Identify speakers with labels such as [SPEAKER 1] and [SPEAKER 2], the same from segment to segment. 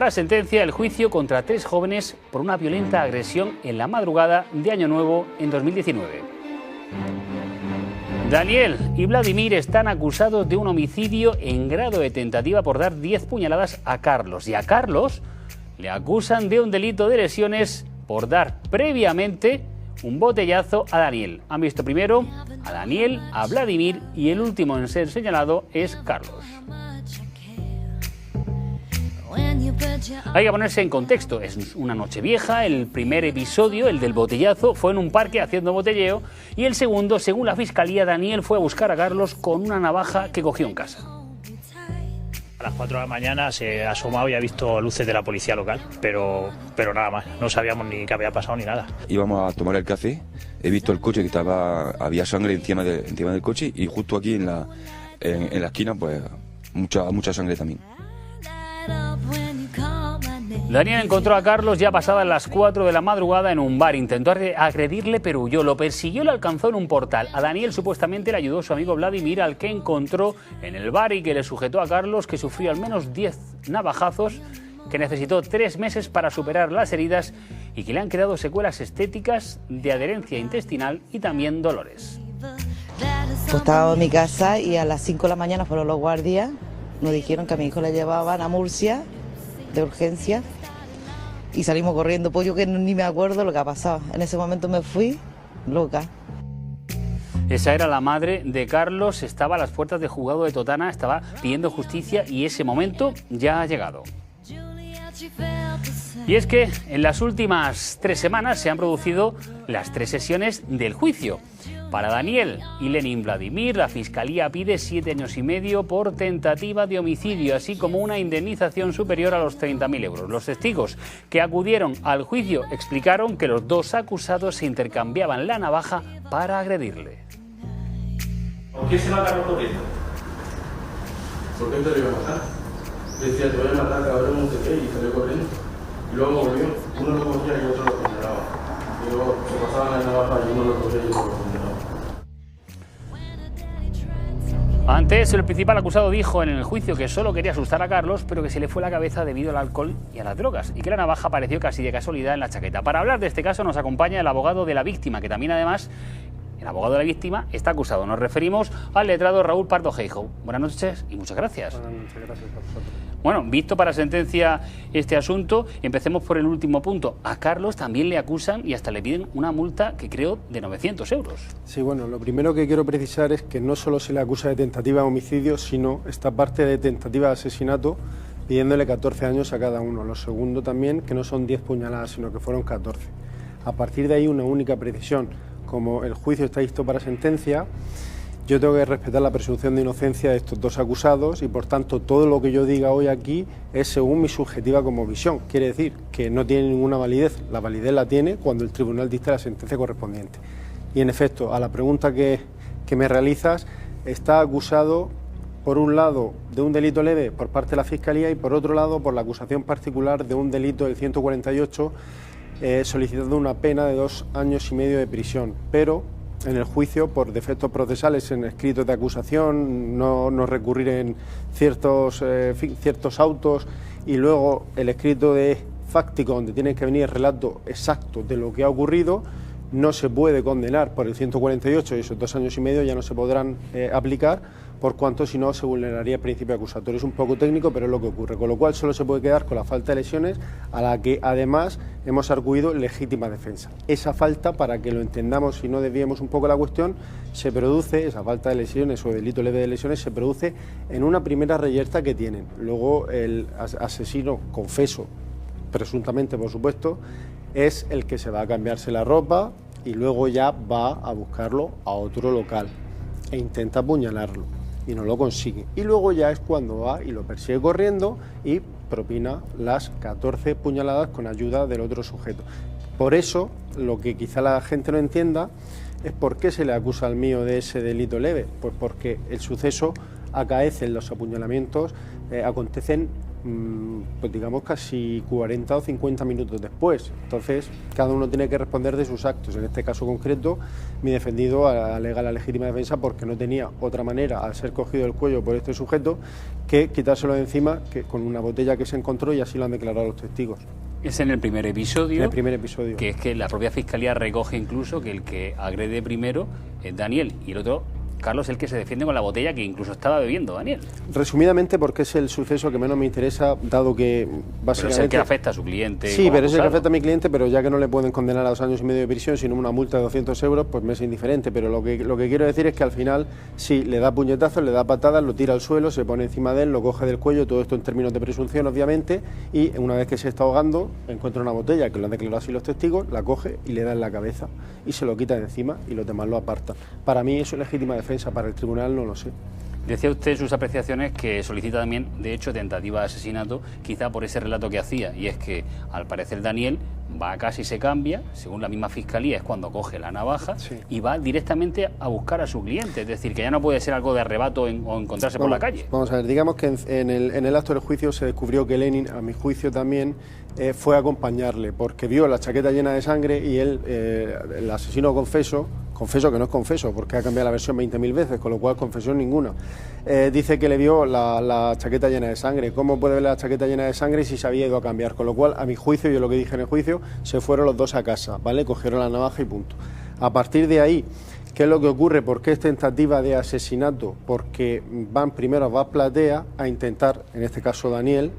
[SPEAKER 1] La sentencia, el juicio contra 3 jóvenes por una violenta agresión en la madrugada de Año Nuevo en 2019. Daniel y Vladimir están acusados de un homicidio en grado de tentativa por dar 10 puñaladas a Carlos. Y a Carlos le acusan de un delito de lesiones por dar previamente un botellazo a Daniel. Han visto primero a Daniel, a Vladimir y el último en ser señalado es Carlos. Hay que ponerse en contexto, es una noche vieja, el primer episodio, el del botellazo, fue en un parque haciendo botelleo y el segundo, según la fiscalía, Daniel fue a buscar a Carlos con una navaja que cogió en casa.
[SPEAKER 2] A las 4 de la mañana se ha asomado y ha visto luces de la policía local, pero nada más, no sabíamos ni qué había pasado ni nada.
[SPEAKER 3] Íbamos a tomar el café, he visto el coche que había sangre encima del coche y justo aquí en la esquina pues mucha sangre también.
[SPEAKER 1] Daniel encontró a Carlos ya pasadas las 4 de la madrugada en un bar. Intentó agredirle, pero huyó. Lo persiguió y lo alcanzó en un portal. A Daniel supuestamente le ayudó su amigo Vladimir, al que encontró en el bar y que le sujetó a Carlos, que sufrió al menos 10 navajazos, que necesitó 3 meses para superar las heridas y que le han quedado secuelas estéticas de adherencia intestinal y también dolores.
[SPEAKER 4] Pues estaba en mi casa y a las 5 de la mañana fueron los guardias. Nos dijeron que a mi hijo le llevaban a Murcia de urgencia y salimos corriendo, pues yo que ni me acuerdo lo que ha pasado. En ese momento me fui loca.
[SPEAKER 1] Esa era la madre de Carlos, estaba a las puertas del juzgado de Totana, estaba pidiendo justicia y ese momento ya ha llegado. Y es que en las últimas 3 semanas se han producido las 3 sesiones del juicio. Para Daniel y Lenin Vladimir, la Fiscalía pide 7 años y medio por tentativa de homicidio, así como una indemnización superior a los 30.000 euros. Los testigos que acudieron al juicio explicaron que los 2 acusados se intercambiaban la navaja para agredirle.
[SPEAKER 5] ¿Por qué se mata corriendo? ¿Por qué te lo iba a matar? Decía, te voy a matar, cabrón, no sé qué, y salió corriendo. Y luego volvió, uno lo cogía y otro lo condenaba. Y luego se pasaban la navaja y uno lo cogía y otro lo condenaba.
[SPEAKER 1] Ante eso, el principal acusado dijo en el juicio que solo quería asustar a Carlos, pero que se le fue la cabeza debido al alcohol y a las drogas, y que la navaja apareció casi de casualidad en la chaqueta. Para hablar de este caso nos acompaña el abogado de la víctima, que también además, el abogado de la víctima, está acusado. Nos referimos al letrado Raúl Pardo Geijo. Buenas noches y muchas gracias.
[SPEAKER 6] Buenas noches, gracias a vosotros.
[SPEAKER 1] Bueno, visto para sentencia este asunto, empecemos por el último punto. A Carlos también le acusan y hasta le piden una multa que creo de 900 euros.
[SPEAKER 6] Sí, bueno, lo primero que quiero precisar es que no solo se le acusa de tentativa de homicidio, sino esta parte de tentativa de asesinato, pidiéndole 14 años a cada uno. Lo segundo también, que no son 10 puñaladas, sino que fueron 14. A partir de ahí, una única precisión. Como el juicio está listo para sentencia, yo tengo que respetar la presunción de inocencia de estos 2 acusados y, por tanto, todo lo que yo diga hoy aquí es según mi subjetiva cosmovisión. Quiere decir que no tiene ninguna validez. La validez la tiene cuando el tribunal dicta la sentencia correspondiente. Y, en efecto, a la pregunta que me realizas, está acusado, por un lado, de un delito leve por parte de la Fiscalía y, por otro lado, por la acusación particular de un delito del 148, solicitando una pena de 2 años y medio de prisión. Pero en el juicio, por defectos procesales en escritos de acusación, no recurrir en ciertos autos y luego el escrito de fáctico, donde tiene que venir el relato exacto de lo que ha ocurrido, no se puede condenar por el 148 y esos 2 años y medio ya no se podrán aplicar, por cuanto si no se vulneraría el principio acusatorio. Es un poco técnico, pero es lo que ocurre, con lo cual solo se puede quedar con la falta de lesiones, a la que además hemos arguido legítima defensa. Esa falta, para que lo entendamos y no desviemos un poco la cuestión, se produce, esa falta de lesiones o delito leve de lesiones, se produce en una primera reyerta que tienen. Luego el asesino, confeso, presuntamente por supuesto, es el que se va a cambiarse la ropa y luego ya va a buscarlo a otro local e intenta apuñalarlo y no lo consigue. Y luego ya es cuando va y lo persigue corriendo y propina las 14 puñaladas con ayuda del otro sujeto. Por eso, lo que quizá la gente no entienda es por qué se le acusa al mío de ese delito leve. Pues porque el suceso acaece, los apuñalamientos acontecen pues digamos casi 40 o 50 minutos después. Entonces, cada uno tiene que responder de sus actos. En este caso concreto, mi defendido alega la legítima defensa porque no tenía otra manera, al ser cogido el cuello por este sujeto, que quitárselo de encima con una botella que se encontró, y así lo han declarado los testigos.
[SPEAKER 1] Es en el primer episodio.
[SPEAKER 6] En el primer episodio.
[SPEAKER 1] Que es que la propia Fiscalía recoge incluso que el que agrede primero es Daniel y el otro, Carlos, el que se defiende con la botella que incluso estaba bebiendo Daniel.
[SPEAKER 6] Resumidamente, porque es el suceso que menos me interesa, dado que básicamente...
[SPEAKER 1] Pero es el que afecta a su cliente.
[SPEAKER 6] Sí, pero es el que afecta a mi cliente, pero ya que no le pueden condenar a 2 años y medio de prisión, sino una multa de 200 euros, pues me es indiferente. Pero lo que quiero decir es que al final, sí, le da puñetazos, le da patadas, lo tira al suelo, se pone encima de él, lo coge del cuello, todo esto en términos de presunción, obviamente, y una vez que se está ahogando, encuentra una botella, que lo han declarado así los testigos, la coge y le da en la cabeza, y se lo quita de encima, y los demás lo apartan. Para mí eso es legítima defensa, para el tribunal no lo sé.
[SPEAKER 1] Decía usted en sus apreciaciones que solicita también, de hecho, tentativa de asesinato, quizá por ese relato que hacía, y es que, al parecer, Daniel va a casa y se cambia, según la misma Fiscalía, es cuando coge la navaja, sí, y va directamente a buscar a su cliente, es decir, que ya no puede ser algo de arrebato o encontrarse por la calle.
[SPEAKER 6] Vamos a ver, digamos que en el acto del juicio se descubrió que Lenin, a mi juicio también, fue a acompañarle, porque vio la chaqueta llena de sangre y él, el asesino confeso que no es confeso, porque ha cambiado la versión 20.000 veces, con lo cual confesión ninguna. Dice que le vio la chaqueta llena de sangre. ¿Cómo puede ver la chaqueta llena de sangre si se había ido a cambiar? Con lo cual, a mi juicio, yo lo que dije en el juicio, se fueron los dos a casa, ¿vale? Cogieron la navaja y punto. A partir de ahí, ¿qué es lo que ocurre? ¿Por qué es tentativa de asesinato? Porque van primero a Bas Platea a intentar, en este caso Daniel,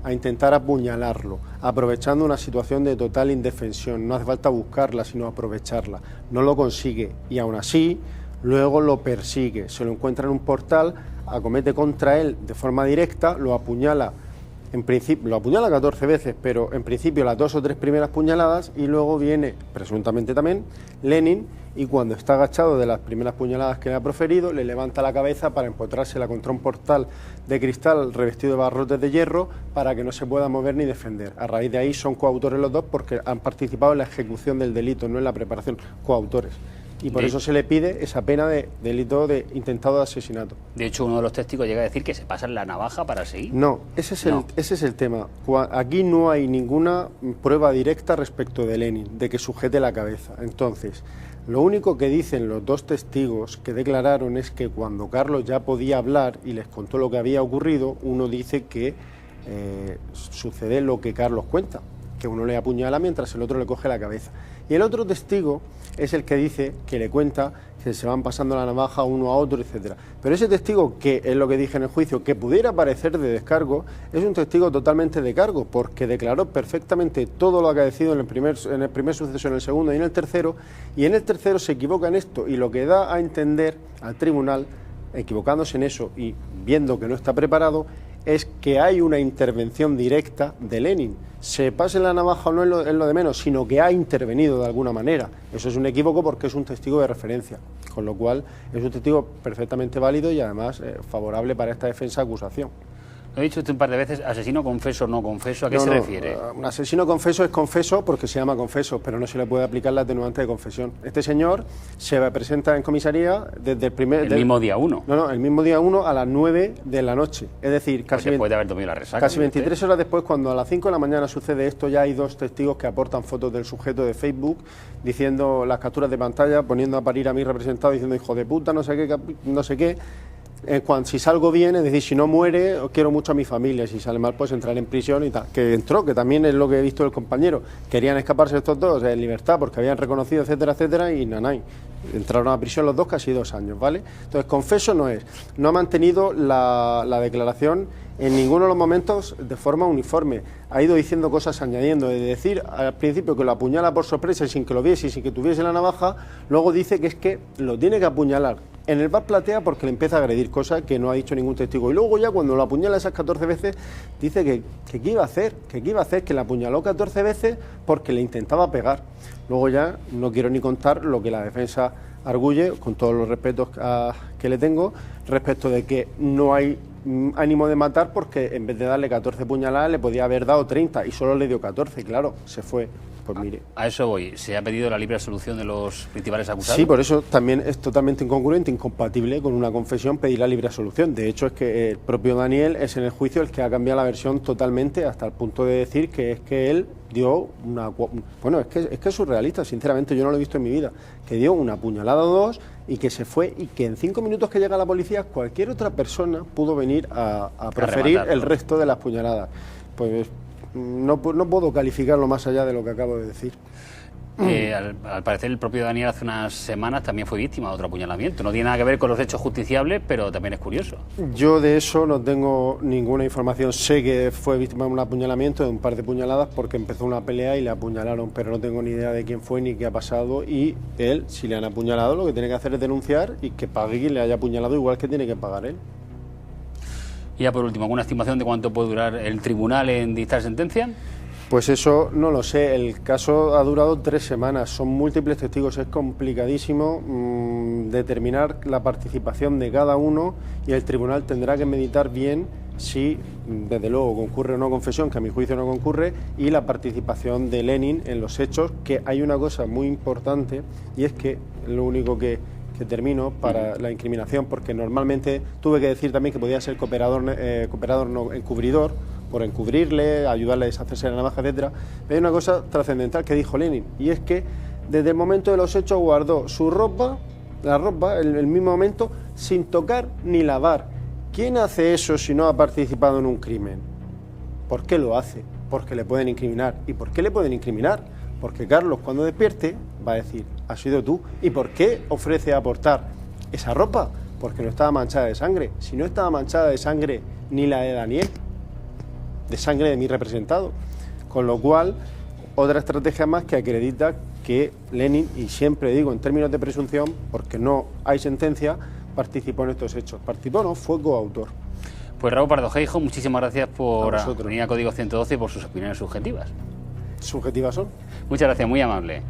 [SPEAKER 6] a intentar apuñalarlo, aprovechando una situación de total indefensión. No hace falta buscarla, sino aprovecharla. No lo consigue y aún así luego lo persigue, se lo encuentra en un portal, acomete contra él de forma directa, lo apuñala. En principio lo apuñala 14 veces, pero en principio las 2 o 3 primeras puñaladas, y luego viene, presuntamente también, Lenin, y cuando está agachado de las primeras puñaladas que le ha proferido, le levanta la cabeza para empotrársela contra un portal de cristal revestido de barrotes de hierro para que no se pueda mover ni defender. A raíz de ahí son coautores los dos porque han participado en la ejecución del delito, no en la preparación, coautores. Y por eso se le pide esa pena de delito de intentado de asesinato.
[SPEAKER 1] De hecho, uno de los testigos llega a decir que se pasan la navaja para seguir.
[SPEAKER 6] No, ese es el tema. Aquí no hay ninguna prueba directa respecto de Lenin, de que sujete la cabeza. Entonces, lo único que dicen los dos testigos que declararon es que cuando Carlos ya podía hablar y les contó lo que había ocurrido, uno dice que sucede lo que Carlos cuenta, que uno le apuñala mientras el otro le coge la cabeza. Y el otro testigo es el que dice, que le cuenta que se van pasando la navaja uno a otro, etcétera. Pero ese testigo, que es lo que dije en el juicio, que pudiera parecer de descargo, es un testigo totalmente de cargo, porque declaró perfectamente todo lo acaecido en el primer suceso, en el segundo y en el tercero se equivoca en esto, y lo que da a entender al tribunal, equivocándose en eso y viendo que no está preparado, es que hay una intervención directa de Lenin. Se pase la navaja o no es lo de menos, sino que ha intervenido de alguna manera. Eso es un equívoco porque es un testigo de referencia, con lo cual es un testigo perfectamente válido y además favorable para esta defensa-acusación.
[SPEAKER 1] Lo he dicho usted un par de veces, asesino confeso o no confeso, ¿a qué se refiere?
[SPEAKER 6] Un asesino confeso es confeso porque se llama confeso, pero no se le puede aplicar la atenuante de confesión. Este señor se presenta en comisaría desde el
[SPEAKER 1] mismo día 1.
[SPEAKER 6] No, el mismo día 1 a las 9 de la noche. Es decir, casi
[SPEAKER 1] después de haber dormido la resaca.
[SPEAKER 6] Casi 23 horas después, cuando a las 5 de la mañana sucede esto, ya hay 2 testigos que aportan fotos del sujeto de Facebook, diciendo las capturas de pantalla, poniendo a parir a mi representado, diciendo hijo de puta, no sé qué. Si salgo bien, es decir, si no muere, quiero mucho a mi familia, si sale mal, pues entrar en prisión y tal. Que entró, que también es lo que he visto del compañero. Querían escaparse estos dos en libertad porque habían reconocido, etcétera, etcétera, y nanay. Entraron a prisión los dos casi 2 años, ¿vale? Entonces, confeso no es. No ha mantenido la declaración en ninguno de los momentos de forma uniforme. Ha ido diciendo cosas, añadiendo, de decir al principio que lo apuñala por sorpresa y sin que lo viese y sin que tuviese la navaja, luego dice que es que lo tiene que apuñalar en el Bas Platea porque le empieza a agredir, cosa que no ha dicho ningún testigo. Y luego ya cuando lo apuñala esas 14 veces, dice que qué iba a hacer, que la apuñaló 14 veces porque le intentaba pegar. Luego ya no quiero ni contar lo que la defensa arguye, con todos los respetos que le tengo, respecto de que no hay ánimo de matar, porque en vez de darle 14 puñaladas le podía haber dado 30 y solo le dio 14, claro, se fue. Pues mire.
[SPEAKER 1] A eso voy. ¿Se ha pedido la libre absolución de los principales acusados?
[SPEAKER 6] Sí, por eso también es totalmente incongruente, incompatible con una confesión pedir la libre absolución. De hecho, es que el propio Daniel es en el juicio el que ha cambiado la versión totalmente, hasta el punto de decir que es que él dio una... Bueno, es que es surrealista, sinceramente, yo no lo he visto en mi vida. Que dio una puñalada o dos y que se fue, y que en 5 minutos que llega la policía, cualquier otra persona pudo venir a proferir el resto de las puñaladas. Pues no puedo calificarlo más allá de lo que acabo de decir.
[SPEAKER 1] Al parecer el propio Daniel hace unas semanas también fue víctima de otro apuñalamiento. No tiene nada que ver con los hechos justiciables, pero también es curioso.
[SPEAKER 6] Yo de eso no tengo ninguna información. Sé que fue víctima de un apuñalamiento, de un par de puñaladas, porque empezó una pelea y le apuñalaron, pero no tengo ni idea de quién fue ni qué ha pasado. Y él, si le han apuñalado, lo que tiene que hacer es denunciar y que pague quien le haya apuñalado, igual que tiene que pagar él.
[SPEAKER 1] Y ya por último, ¿alguna estimación de cuánto puede durar el tribunal en dictar sentencia?
[SPEAKER 6] Pues eso no lo sé, el caso ha durado 3 semanas, son múltiples testigos, es complicadísimo determinar la participación de cada uno, y el tribunal tendrá que meditar bien si desde luego concurre o no confesión, que a mi juicio no concurre, y la participación de Lenin en los hechos, que hay una cosa muy importante, y es que lo único que termino para la incriminación, porque normalmente tuve que decir también que podía ser cooperador no encubridor, por encubrirle, ayudarle a deshacerse de la navaja, etcétera. Pero hay una cosa trascendental que dijo Lenin, y es que desde el momento de los hechos guardó su ropa, el mismo momento, sin tocar ni lavar. ¿Quién hace eso si no ha participado en un crimen? ¿Por qué lo hace? Porque le pueden incriminar. ¿Y por qué le pueden incriminar? Porque Carlos, cuando despierte, va a decir, has sido tú. ¿Y por qué ofrece aportar esa ropa? Porque no estaba manchada de sangre. Si no estaba manchada de sangre ni la de Daniel, de sangre de mi representado. Con lo cual, otra estrategia más que acredita que Lenin, y siempre digo en términos de presunción, porque no hay sentencia, participó en estos hechos. Participó, no, fue coautor.
[SPEAKER 1] Pues Raúl Pardo Geijo, muchísimas gracias por venir a Código 112 y por sus opiniones subjetivas.
[SPEAKER 6] ¿Subjetivas son?
[SPEAKER 1] Muchas gracias, muy amable.